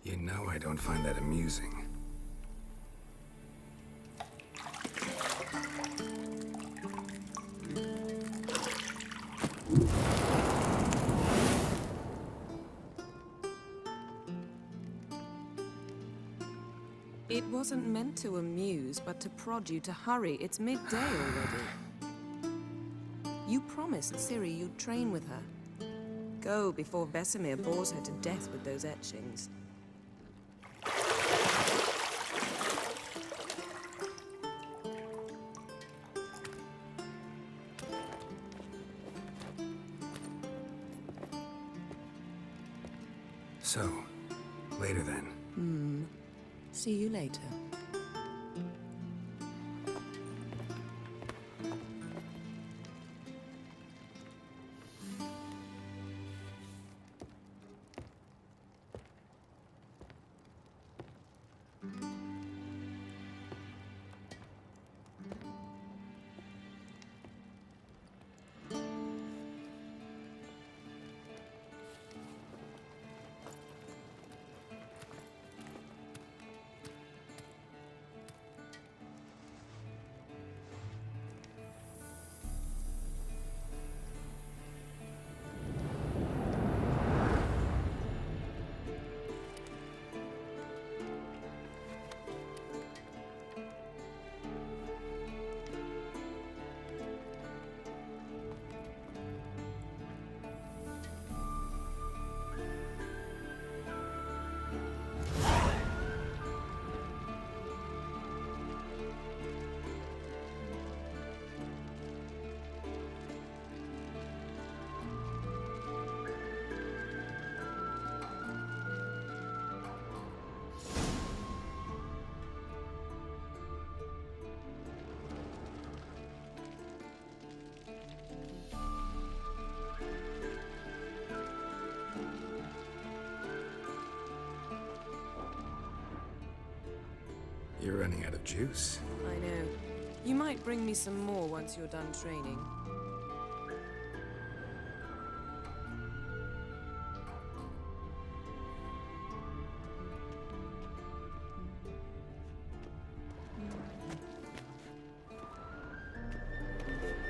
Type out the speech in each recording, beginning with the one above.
You know I don't find that amusing. It wasn't meant to amuse, but to prod you to hurry. It's midday already. You promised Ciri you'd train with her. Go before Vesemir bores her to death with those etchings. So, later then. See you later. You're running out of juice. I know. You might bring me some more once you're done training.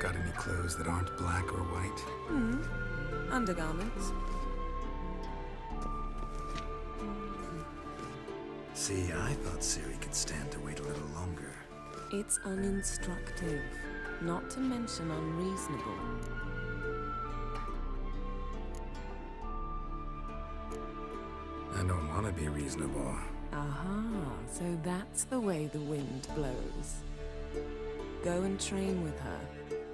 Got any clothes that aren't black or white? Undergarments. See, I thought Ciri could stand to wait a little longer. It's uninstructive, not to mention unreasonable. I don't want to be reasonable. Aha, so that's the way the wind blows. Go and train with her,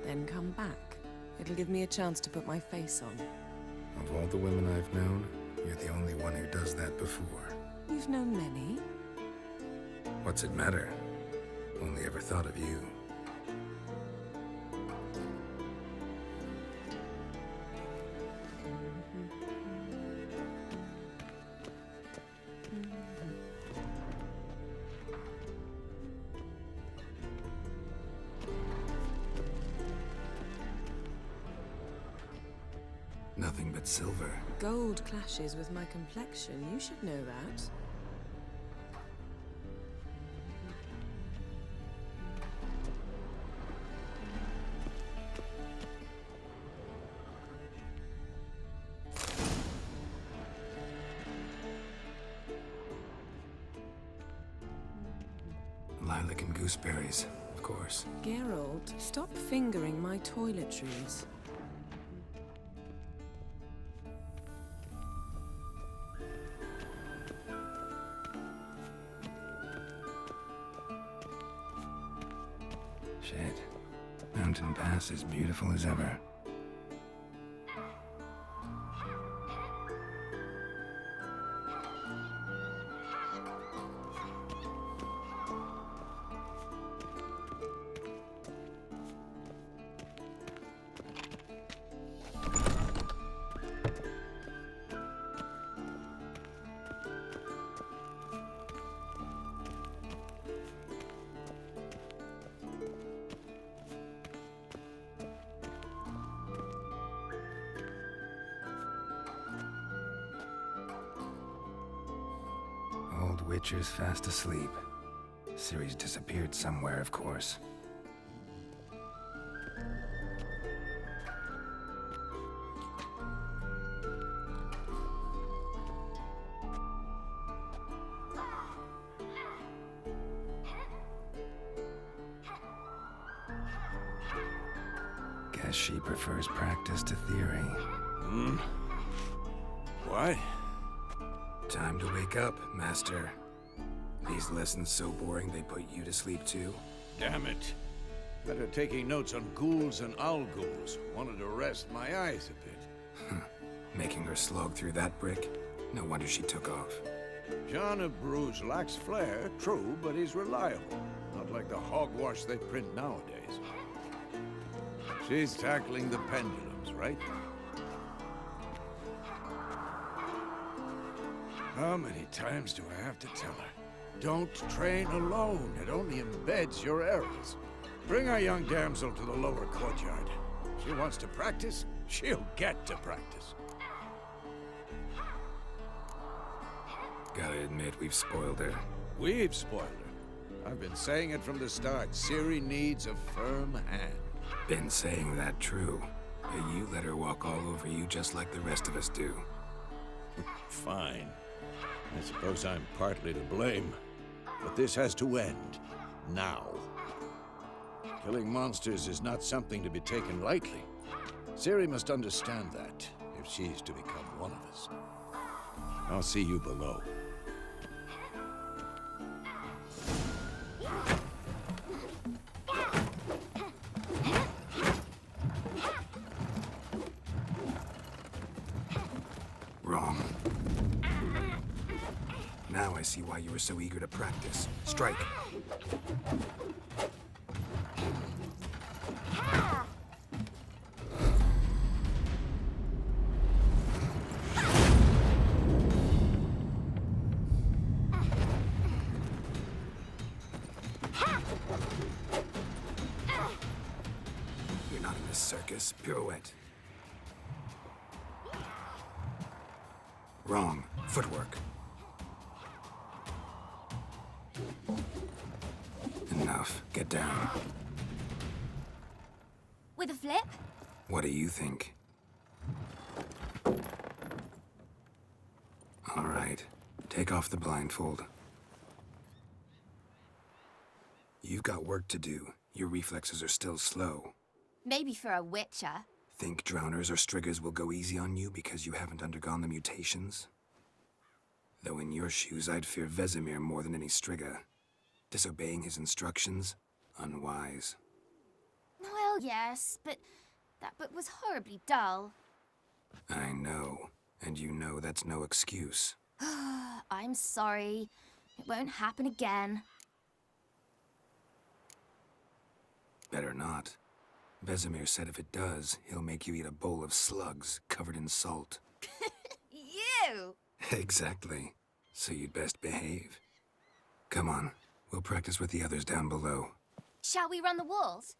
then come back. It'll give me a chance to put my face on. Of all the women I've known, you're the only one who does that before. You've known many. What's it matter? Only ever thought of you. Nothing but silver. Gold clashes with my complexion. You should know that. Lilac and gooseberries, of course. Geralt, stop fingering my toiletries. Shit. Mountain Pass is beautiful as ever. Old Witcher's fast asleep. Ciri's disappeared somewhere, of course. Guess she prefers practice to theory. What? Time to wake up, Master. These lessons so boring they put you to sleep too? Damn it. Better taking notes on ghouls and owl ghouls. Wanted to rest my eyes a bit. Making her slog through that brick? No wonder she took off. John of Bruges lacks flair, true, but he's reliable. Not like the hogwash they print nowadays. She's tackling the pendulums, right? How many times do I have to tell her? Don't train alone. It only embeds your errors. Bring our young damsel to the lower courtyard. She wants to practice, she'll get to practice. Gotta admit, we've spoiled her. We've spoiled her. I've been saying it from the start. Ciri needs a firm hand. Been saying that true. But you let her walk all over you just like the rest of us do. Fine. I suppose I'm partly to blame. But this has to end. Now. Killing monsters is not something to be taken lightly. Ciri must understand that, if she's to become one of us. I'll see you below. Wrong. Now I see why you were so eager to practice. Strike. You're not in this circus. Pirouette. Wrong. Footwork. Enough. Get down. With a flip? What do you think? All right. Take off the blindfold. You've got work to do. Your reflexes are still slow. Maybe for a witcher. Think drowners or striggers will go easy on you because you haven't undergone the mutations? Though in your shoes, I'd fear Vesemir more than any strigger. Disobeying his instructions? Unwise. Well, yes, but that book was horribly dull. I know. And you know that's no excuse. I'm sorry. It won't happen again. Better not. Vesemir said if it does, he'll make you eat a bowl of slugs covered in salt. You! Exactly. So you'd best behave. Come on. We'll practice with the others down below. Shall we run the walls?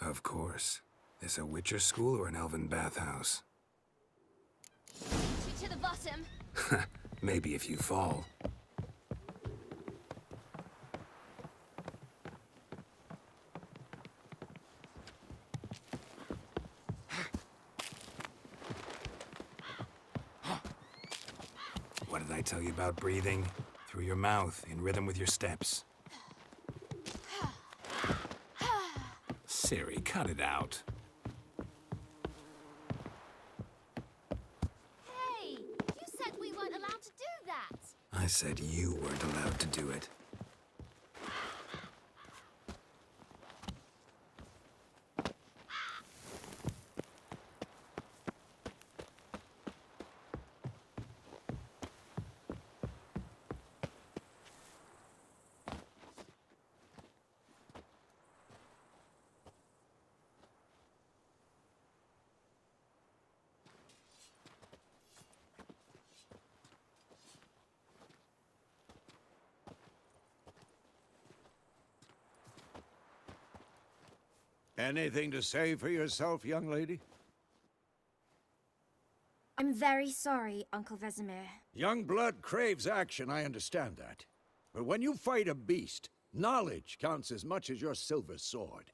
Of course. This a Witcher school or an elven bathhouse? To the bottom. Maybe if you fall. What did I tell you about breathing? Through your mouth, in rhythm with your steps. Ciri, cut it out. Hey! You said we weren't allowed to do that! I said you weren't allowed to do it. Anything to say for yourself, young lady? I'm very sorry, Uncle Vesemir. Young blood craves action, I understand that. But when you fight a beast, knowledge counts as much as your silver sword.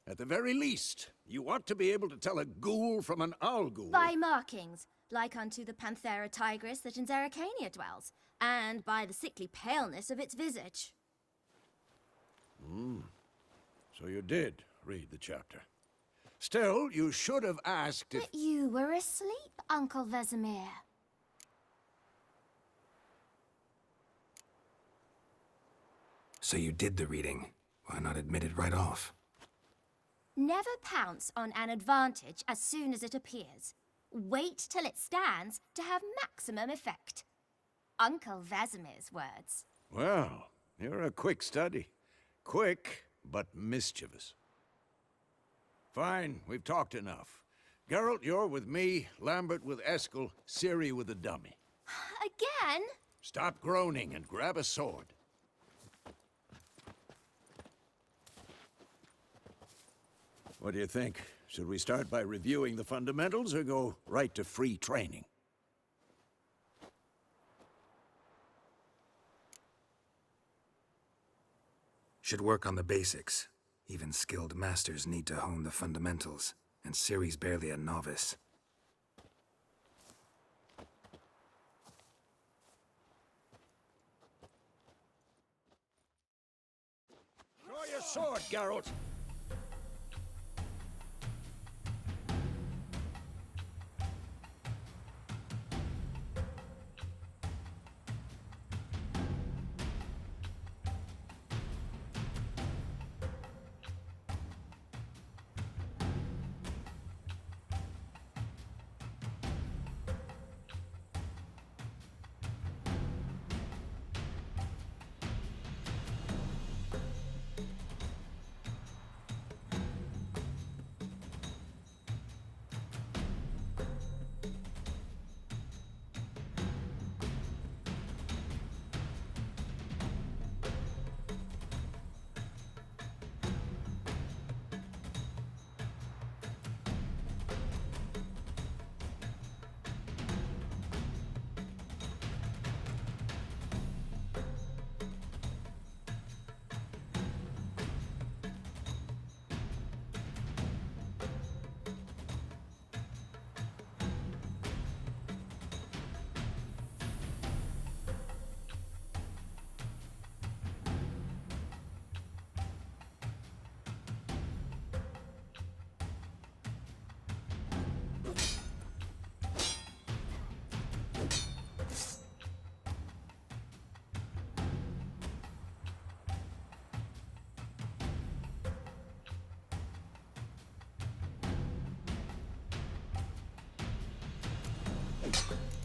At the very least, you ought to be able to tell a ghoul from an owl ghoul. By markings, like unto the Panthera tigris that in Zerrikania dwells, and by the sickly paleness of its visage. So you did read the chapter. Still, you should have asked if... But you were asleep, Uncle Vesemir. So you did the reading. Why not admit it right off? Never pounce on an advantage as soon as it appears. Wait till it stands to have maximum effect. Uncle Vesemir's words. Well, you're a quick study. Quick, but mischievous. Fine, we've talked enough. Geralt, you're with me, Lambert with Eskel, Ciri with the dummy. Again? Stop groaning and grab a sword. What do you think? Should we start by reviewing the fundamentals or go right to free training? Should work on the basics. Even skilled masters need to hone the fundamentals, and Ciri's barely a novice. Draw your sword, Geralt!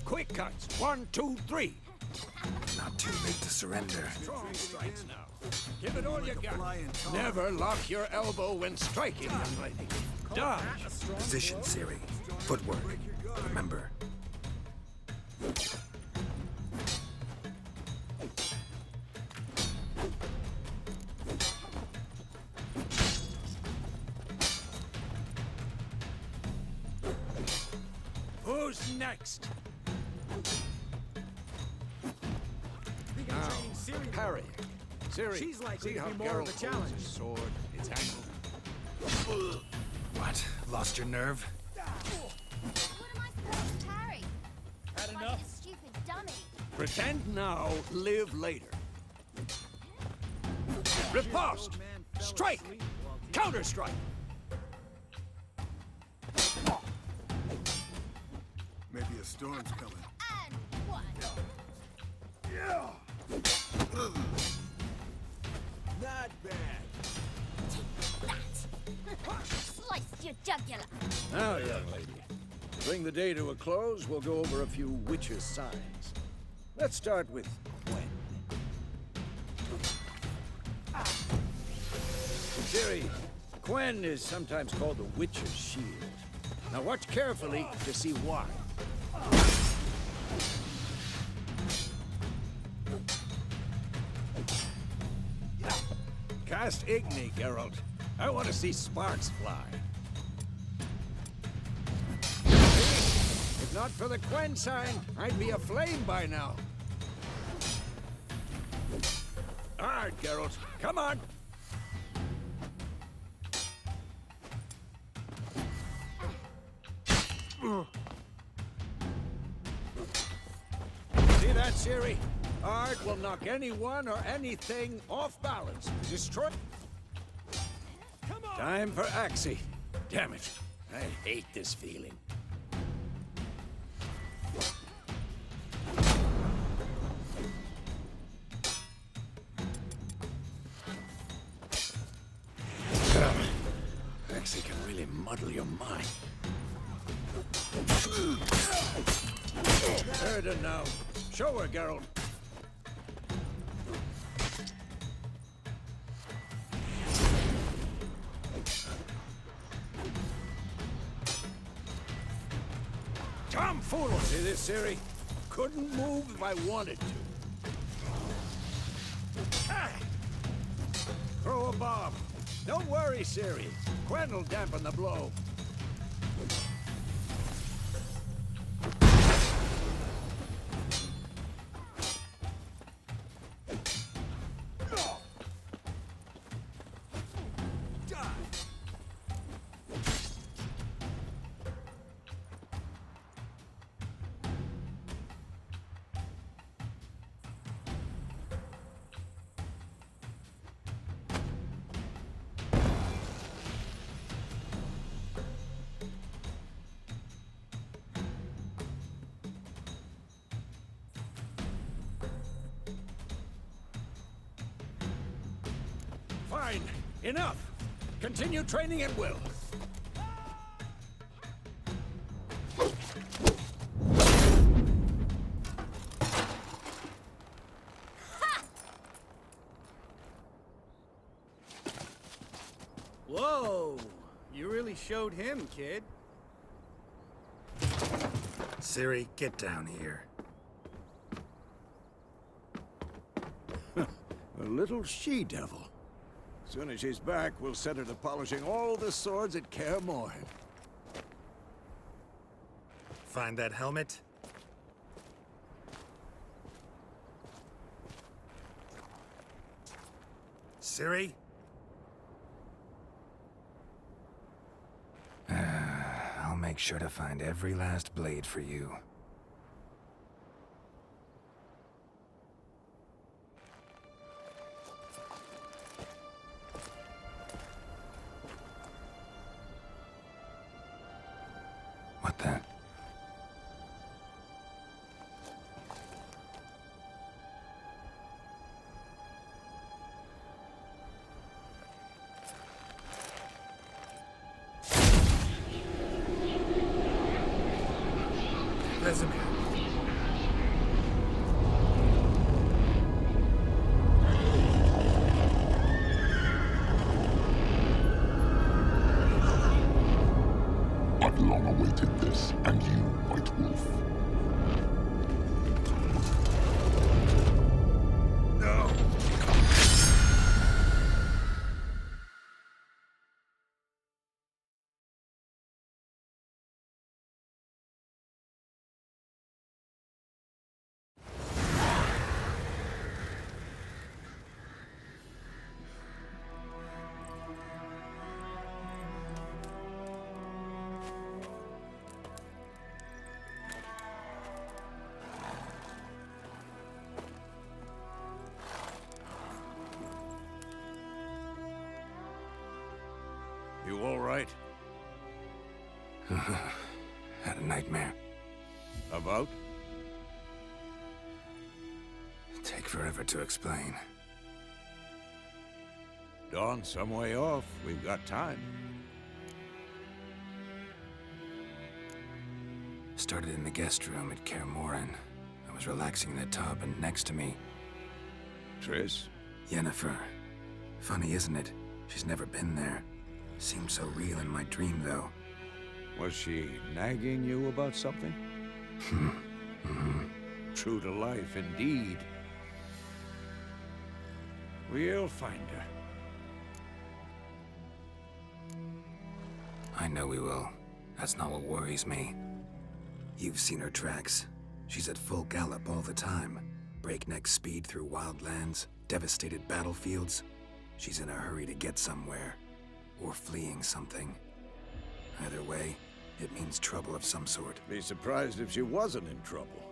Quick cuts! 1, 2, 3! Not too late to surrender. Strong strikes now. Give it all you got. Never lock your elbow when striking, young lady. Dodge! Position, Ciri. Footwork. Remember. Who's next? Now, parry. Ciri, She's likely see to how be more of Geralt a holds challenge. his sword, its handle. What? Lost your nerve? What am I supposed to parry? Had Like enough? a stupid dummy. Pretend now, live later. Riposte! Strike! Counter-strike! Maybe a storm's coming. And one. Not bad. That. Sliced your jugular. Now, young lady, to bring the day to a close, we'll go over a few witches' signs. Let's start with Gwen. Ciri, Gwen is sometimes called the Witch's Shield. Now watch carefully to see why. Cast Igni, Geralt. I want to see sparks fly. If not for the Gwen sign, I'd be aflame by now. All right, Geralt, come on. See that, Ciri? Art will knock anyone or anything off balance. Destroy... Time for Axie. Damn it. I hate this feeling. Axie can really muddle your mind. Erden now. Show her, Geralt. Tomfool! See this, Ciri? Couldn't move if I wanted to. Ah! Throw a bomb. Don't worry, Ciri. Gwen'll dampen the blow. Fine. Enough. Continue training at will. Whoa! You really showed him, kid. Ciri, get down here. A little she-devil. Soon as she's back, we'll set her to polishing all the swords at Kaer Morhen. Find that helmet? Ciri? I'll make sure to find every last blade for you. What the? Vesemir. I've long awaited this, and you, White Wolf. No! You all right? Had a nightmare. About? Take forever to explain. Dawn's some way off. We've got time. Started in the guest room at Kaer Morhen. I was relaxing in the tub, and next to me, Triss? Yennefer. Funny, isn't it? She's never been there. Seemed so real in my dream, though. Was she nagging you about something? True to life, indeed. We'll find her. I know we will. That's not what worries me. You've seen her tracks. She's at full gallop all the time. Breakneck speed through wild lands, devastated battlefields. She's in a hurry to get somewhere. Or fleeing something. Either way, it means trouble of some sort. Be surprised if she wasn't in trouble.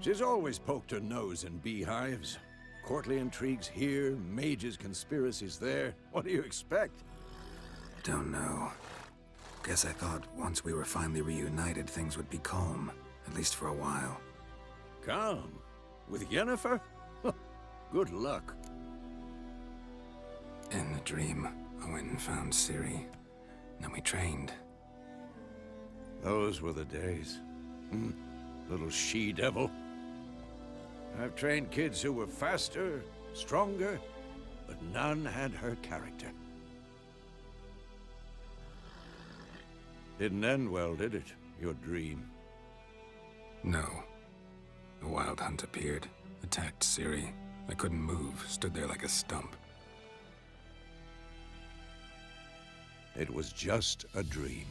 She's always poked her nose in beehives. Courtly intrigues here, mages' conspiracies there. What do you expect? Don't know. Guess I thought once we were finally reunited, things would be calm, at least for a while. Calm? With Yennefer? Good luck. In the dream, I went and found Ciri. Then we trained. Those were the days. Little she-devil. I've trained kids who were faster, stronger, but none had her character. Didn't end well, did it? Your dream? No. A wild hunt appeared, attacked Ciri. I couldn't move, stood there like a stump. It was just a dream.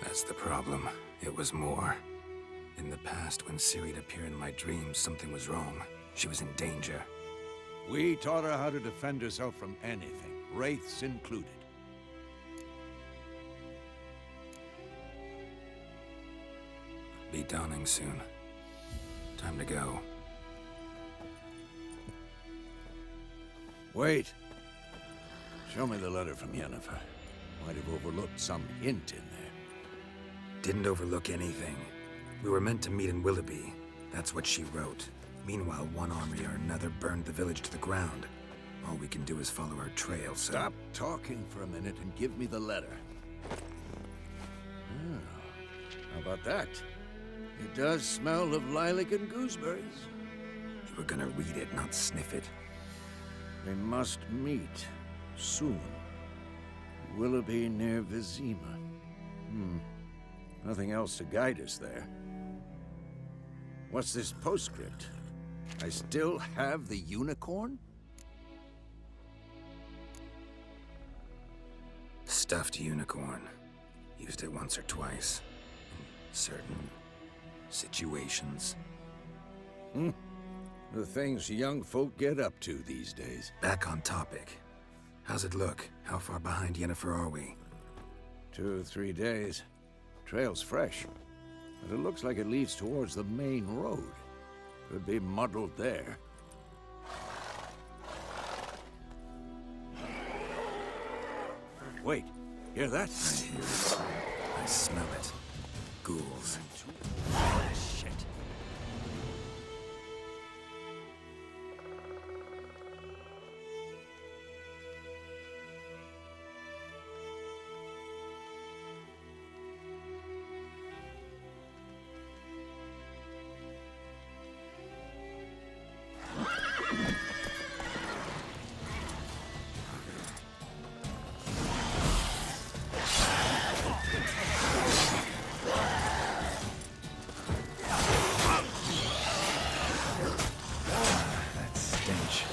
That's the problem. It was more. In the past, when Ciri'd appear in my dreams, something was wrong. She was in danger. We taught her how to defend herself from anything, wraiths included. Be dawning soon. Time to go. Wait. Show me the letter from Yennefer. Might have overlooked some hint in there. Didn't overlook anything. We were meant to meet in Willoughby. That's what she wrote. Meanwhile, one army or another burned the village to the ground. All we can do is follow her trail, so... Stop talking for a minute and give me the letter. How about that? It does smell of lilac and gooseberries. You were gonna read it, not sniff it. They must meet soon. Willoughby near Vizima. Nothing else to guide us there. What's this postscript? I still have the unicorn? Stuffed unicorn. Used it once or twice. In certain situations. The things young folk get up to these days. Back on topic. How's it look? How far behind Yennefer are we? 2 or 3 days. Trail's fresh, but it looks like it leads towards the main road. Could be muddled there. Wait, hear that? I hear it. I smell it. Ghouls. Shit. That stench.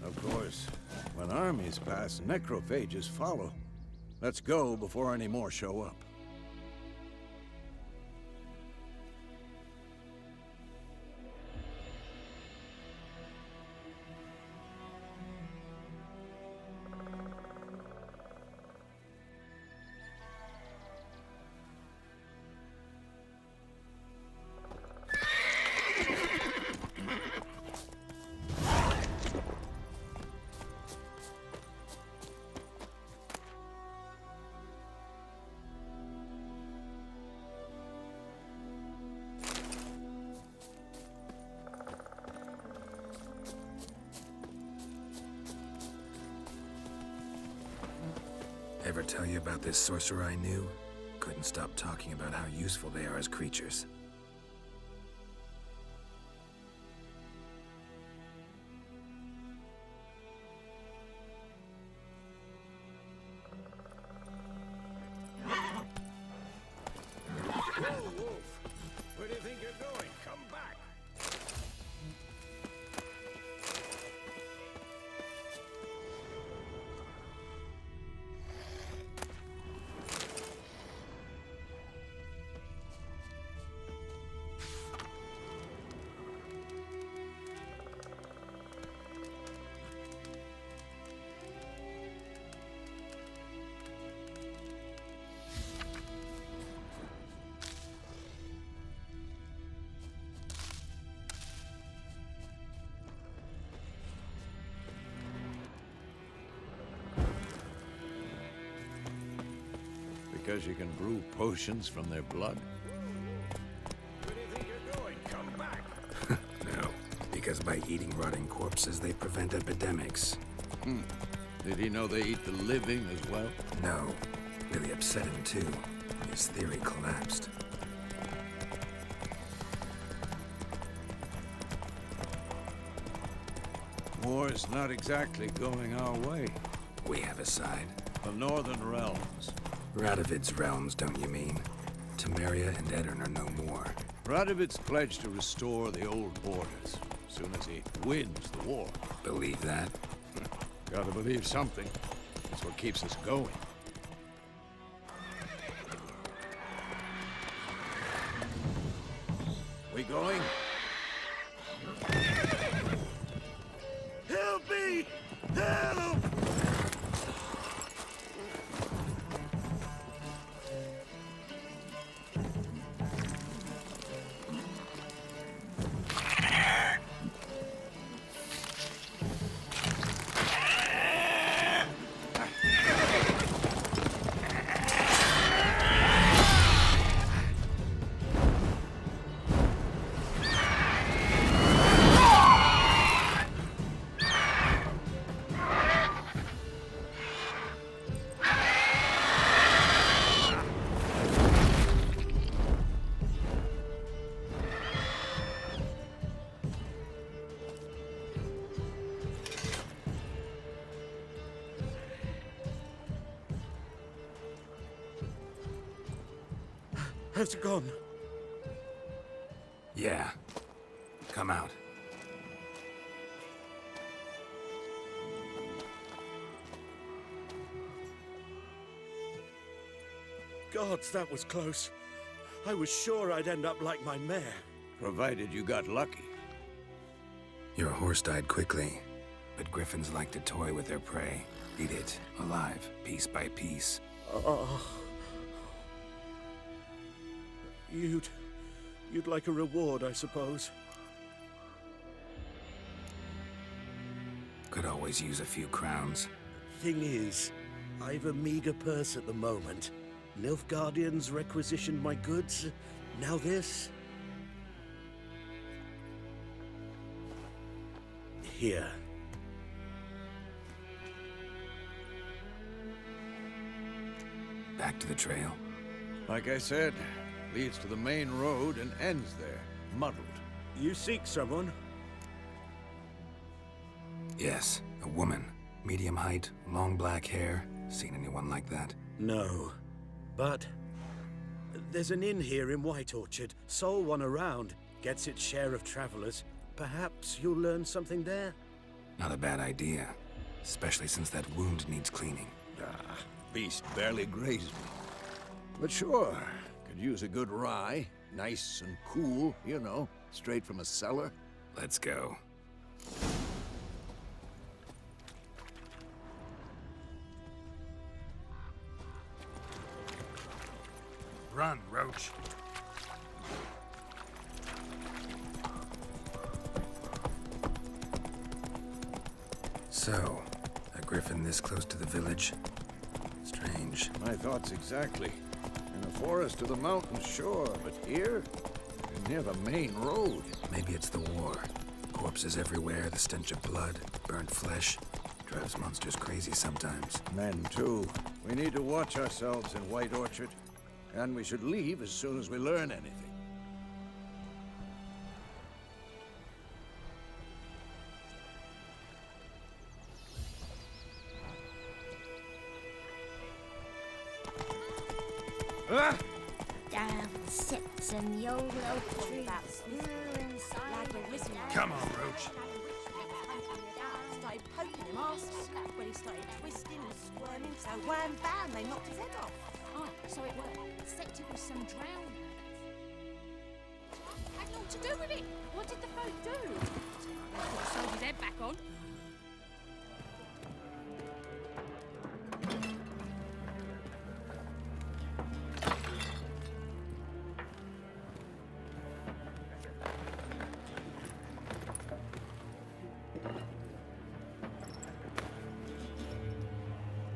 Of course, when armies pass, necrophages follow. Let's go before any more show up. Ever tell you about this sorcerer I knew? couldn't stop talking about how useful they are as creatures. Whoa, Wolf! Where do you think you're going? Come back! Because you can brew potions from their blood? Where do you think you're going? Come back! No, because by eating rotting corpses, they prevent epidemics. Did he know they eat the living as well? No, really upset him too. His theory collapsed. War's not exactly going our way. We have a side. The Northern Realms. Radovid's realms, don't you mean? Temeria and Edirn are no more. Radovid's pledged to restore the old borders as soon as he wins the war. Believe that? Gotta believe something. It's what keeps us going. We going? Help me! Help! Has it gone? Yeah. Come out. Gods, that was close. I was sure I'd end up like my mare. Provided you got lucky. Your horse died quickly, but griffins like to toy with their prey. Eat it, alive, piece by piece. Oh. You'd like a reward, I suppose. Could always use a few crowns. Thing is, I've a meager purse at the moment. Nilfgaardians requisitioned my goods. Now this. Here. Back to the trail. Like I said, leads to the main road and ends there, muddled. You seek someone? Yes, a woman. Medium height, long black hair. Seen anyone like that? No. But there's an inn here in White Orchard. Sole one around. Gets its share of travelers. Perhaps you'll learn something there? Not a bad idea. Especially since that wound needs cleaning. Beast barely grazed me. But sure, could use a good rye. Nice and cool, you know, straight from a cellar. Let's go. Run, Roach. So, a griffin this close to the village? Strange. My thoughts exactly. In the forest or the mountains, sure, but here? Near the main road. Maybe it's the war. Corpses everywhere, the stench of blood, burnt flesh. Drives monsters crazy sometimes. Men, too. We need to watch ourselves in White Orchard. And we should leave as soon as we learn anything. Down sits in the old oak tree. Come on, Roach. Started poking him arse when he started twisting and squirming, so wham bam, they knocked his head off. Oh, so it worked. Except it was some drowning. Had naught to do with it. What did the folk do? They could have sewed his head back on.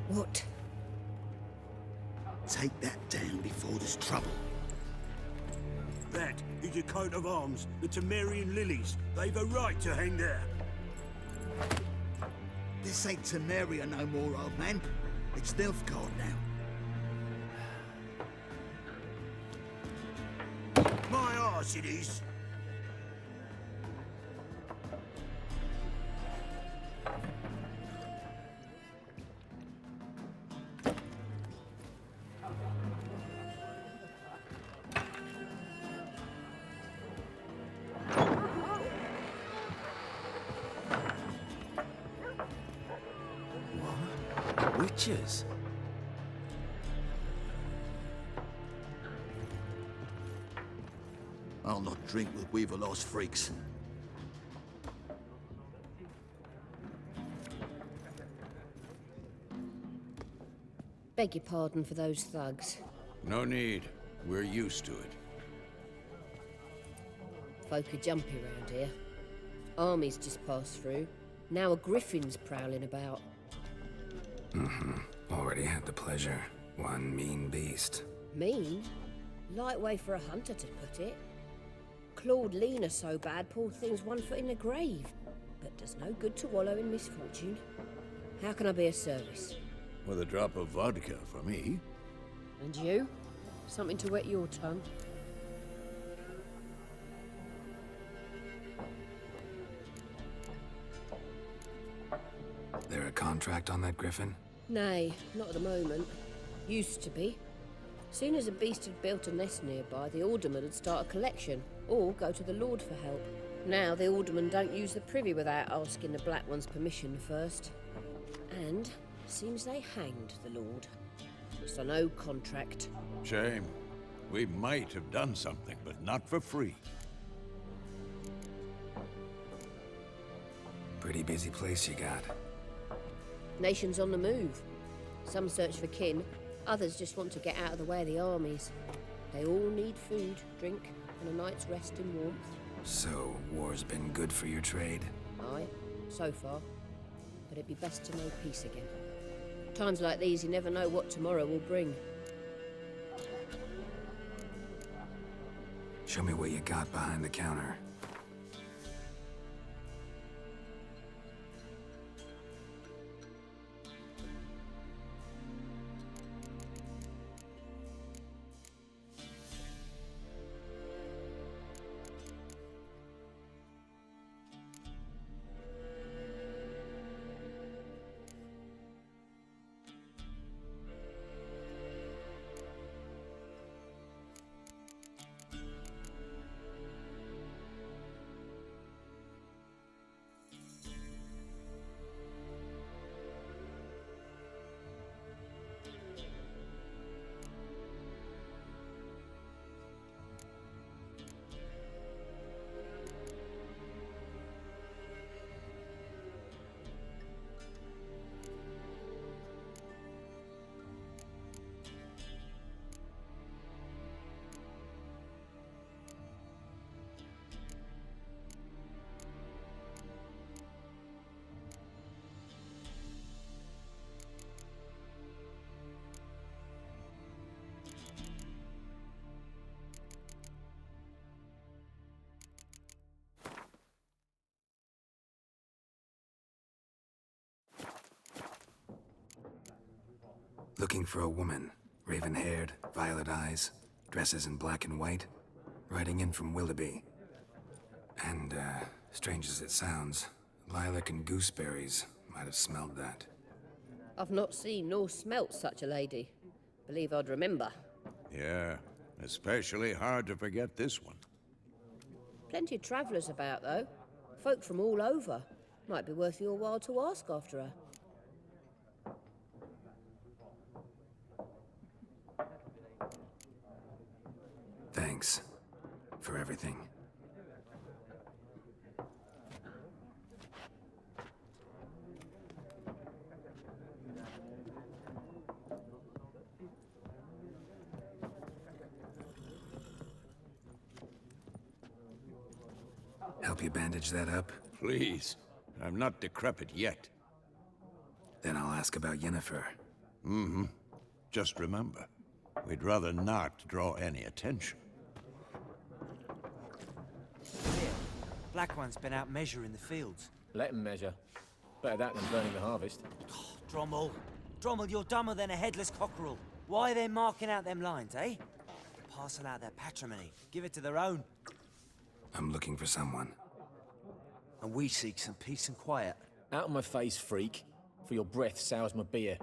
What? Take that down before there's trouble. That is your coat of arms, the Temerian lilies. They've a right to hang there. This ain't Temeria no more, old man. It's Nilfgaard now. My arse it is. Witches? I'll not drink with Weaverlost freaks. Beg your pardon for those thugs. No need. We're used to it. Folk are jumpy round here. Armies just passed through. Now a griffin's prowling about. Already had the pleasure. One mean beast. Mean? Light way for a hunter to put it. Clawed Lena so bad, poor thing's 1 foot in the grave. But does no good to wallow in misfortune. How can I be of service? With a drop of vodka for me. And you? Something to wet your tongue? There a contract on that griffin? Nay, not at the moment. Used to be. Soon as a beast had built a nest nearby, the alderman would start a collection, or go to the Lord for help. Now the alderman don't use the privy without asking the Black One's permission first. And seems they hanged the Lord. So no contract. Shame. We might have done something, but not for free. Pretty busy place you got. Nations on the move. Some search for kin, others just want to get out of the way of the armies. They all need food, drink, and a night's rest in warmth. So, war's been good for your trade? Aye, so far. But it'd be best to know peace again. Times like these, you never know what tomorrow will bring. Show me what you got behind the counter. Looking for a woman, Raven-haired, violet eyes, dresses in black and white, riding in from Willoughby. And, strange as it sounds, lilac and gooseberries might have smelled that. I've not seen nor smelt such a lady. Believe I'd remember. Yeah, especially hard to forget this one. Plenty of travellers about, though. Folk from all over. Might be worth your while to ask after her. Thanks for everything. Help you bandage that up? Please. I'm not decrepit yet. Then I'll ask about Yennefer. Mm-hmm. Just remember, we'd rather not draw any attention. Here, Black One's been out measuring the fields. Let him measure. Better that than burning the harvest. Oh, Drommel. Drommel, you're dumber than a headless cockerel. Why are they marking out them lines, eh? Parcel out their patrimony. Give it to their own. I'm looking for someone. And we seek some peace and quiet. Out of my face, freak. For your breath sours my beer.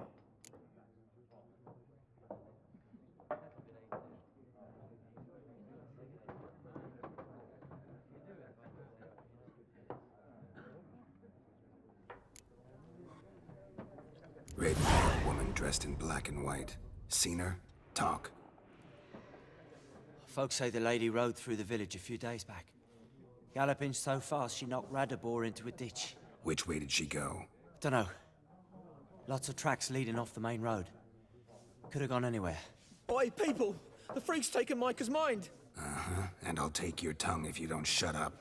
Raven-haired woman dressed in black and white. Seen her? Talk. Folks say the lady rode through the village a few days back. Galloping so fast she knocked Radabor into a ditch. Which way did she go? Dunno. Lots of tracks leading off the main road. Could have gone anywhere. Oi, people! The freak's taken Micah's mind! Uh-huh. And I'll take your tongue if you don't shut up.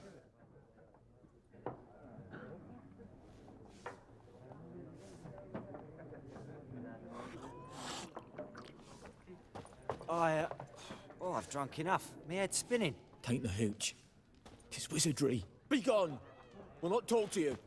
I've drunk enough. Me head's spinning. Tain't the hooch. 'Tis wizardry. Be gone! We'll not talk to you.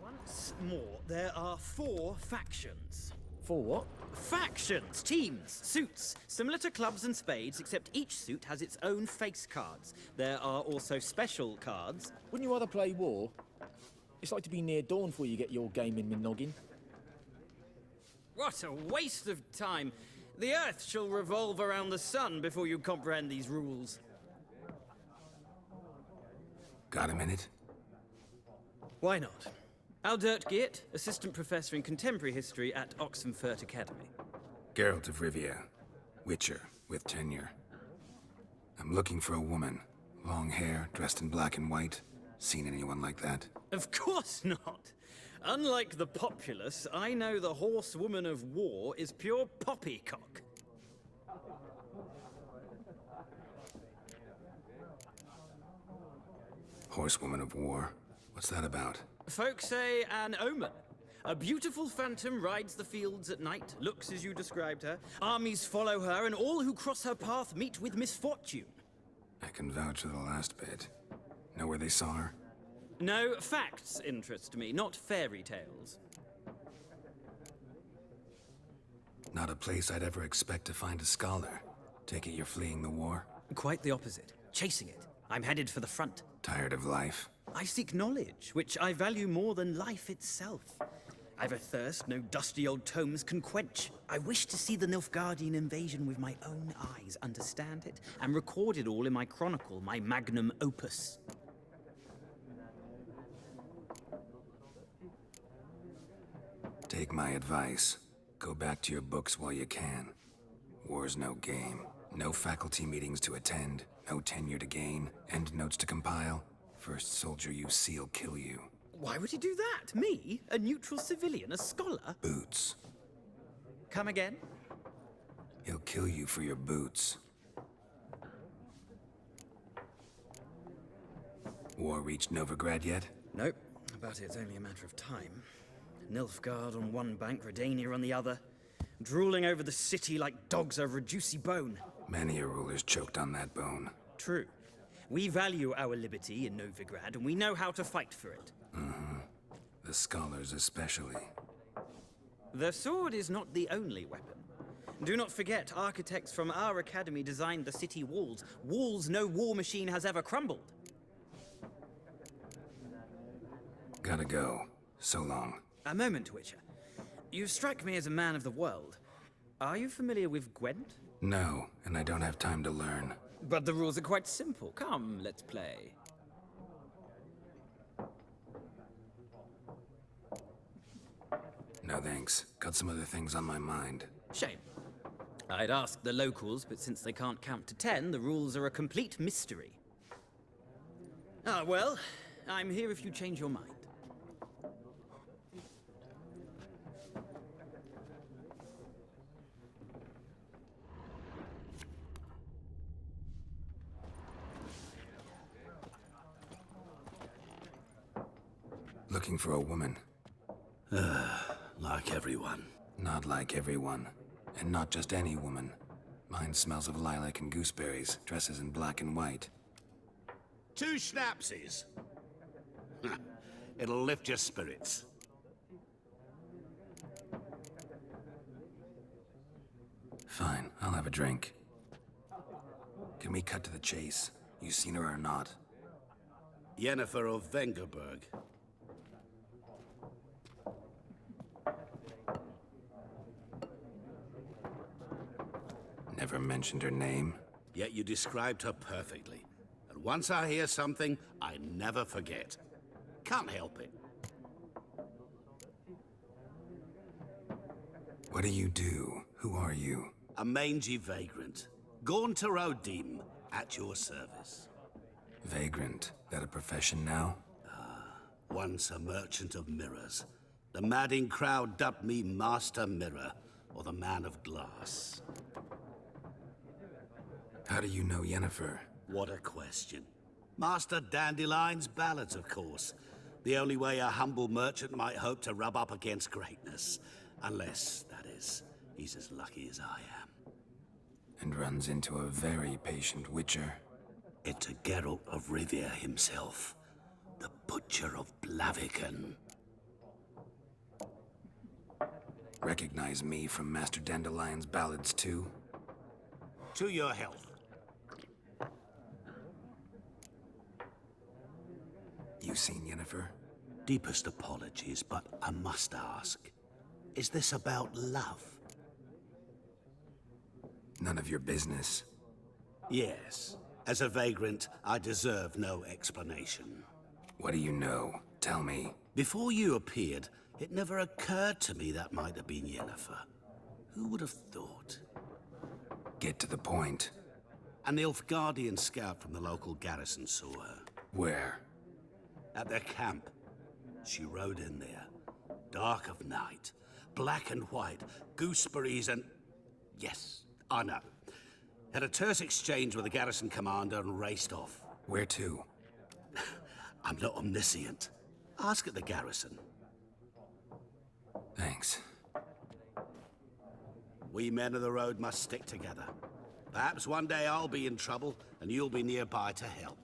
Once more, there are 4 factions. 4 what? Factions, teams, suits, similar to clubs and spades, except each suit has its own face cards. There are also special cards. Wouldn't you rather play war? It's like to be near dawn before you get your game in noggin. What a waste of time! The Earth shall revolve around the sun before you comprehend these rules. Got a minute? Why not? Aldert Geert, Assistant Professor in Contemporary History at Oxenfurt Academy. Geralt of Rivia. Witcher, with tenure. I'm looking for a woman. Long hair, dressed in black and white. Seen anyone like that? Of course not! Unlike the populace, I know the horsewoman of war is pure poppycock. Horsewoman of war? What's that about? Folks say an omen. A beautiful phantom rides the fields at night, looks as you described her. Armies follow her, and all who cross her path meet with misfortune. I can vouch for the last bit. Know where they saw her? No, facts interest me, not fairy tales. Not a place I'd ever expect to find a scholar. Take it you're fleeing the war? Quite the opposite. Chasing it. I'm headed for the front. Tired of life? I seek knowledge, which I value more than life itself. I've a thirst no dusty old tomes can quench. I wish to see the Nilfgaardian invasion with my own eyes, understand it, and record it all in my chronicle, my magnum opus. Take my advice. Go back to your books while you can. War's no game. No faculty meetings to attend, no tenure to gain, endnotes to compile. First soldier you see will kill you. Why would he do that? Me? A neutral civilian? A scholar? Boots. Come again? He'll kill you for your boots. War reached Novigrad yet? Nope, but it's only a matter of time. Nilfgaard on one bank, Redania on the other. Drooling over the city like dogs over a juicy bone. Many a ruler's choked on that bone. True. We value our liberty in Novigrad, and we know how to fight for it. Mm-hmm. The scholars especially. The sword is not the only weapon. Do not forget, architects from our academy designed the city walls. Walls no war machine has ever crumbled. Gotta go. So long. A moment, Witcher. You strike me as a man of the world. Are you familiar with Gwent? No, and I don't have time to learn. But the rules are quite simple. Come, let's play. No thanks. Got some other things on my mind. Shame. I'd ask the locals, but since they can't count to 10, the rules are a complete mystery. Ah, well, I'm here if you change your mind. Looking for a woman. Like everyone. Not like everyone. And not just any woman. Mine smells of lilac and gooseberries, dresses in black and white. 2 schnapsies. It'll lift your spirits. Fine, I'll have a drink. Can we cut to the chase? You seen her or not? Yennefer of Vengerberg. Never mentioned her name. Yet you described her perfectly. And once I hear something, I never forget. Can't help it. What do you do? Who are you? A mangy vagrant. Gaunter O'Dim, at your service. Vagrant. That a profession now? Once a merchant of mirrors. The madding crowd dubbed me Master Mirror, or the Man of Glass. How do you know Yennefer? What a question. Master Dandelion's ballads, of course. The only way a humble merchant might hope to rub up against greatness. Unless, that is, he's as lucky as I am. And runs into a very patient witcher. Into Geralt of Rivia himself. The Butcher of Blaviken. Recognize me from Master Dandelion's ballads too? To your health. You seen Yennefer? Deepest apologies, but I must ask. Is this about love? None of your business. Yes. As a vagrant, I deserve no explanation. What do you know? Tell me. Before you appeared, it never occurred to me that might have been Yennefer. Who would have thought? Get to the point. An Nilfgaardian scout from the local garrison saw her. Where? At their camp. She rode in there. Dark of night. Black and white. Gooseberries and... Yes, I know. Had a terse exchange with the garrison commander and raced off. Where to? I'm not omniscient. Ask at the garrison. Thanks. We men of the road must stick together. Perhaps one day I'll be in trouble and you'll be nearby to help.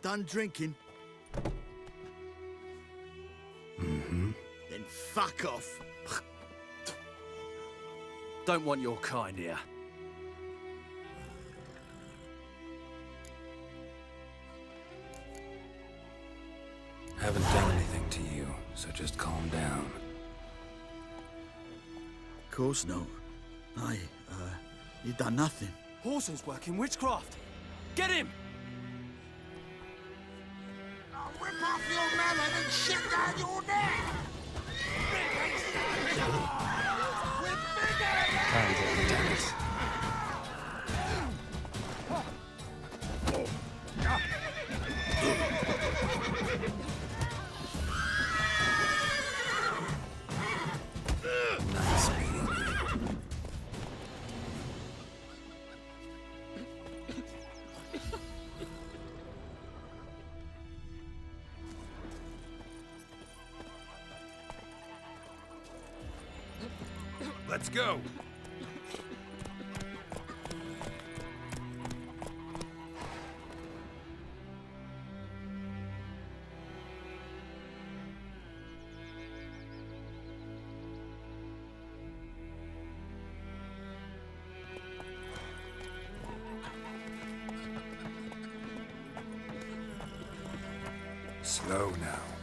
Done drinking? Mm-hmm. Then fuck off. Don't want your kind here. Haven't done anything to you, so just calm down. Of course not. You done nothing. Horses working witchcraft. Get him! I'll rip off your melon and shit down your neck! Damn it. Nice meeting you. Let's go! Slow now.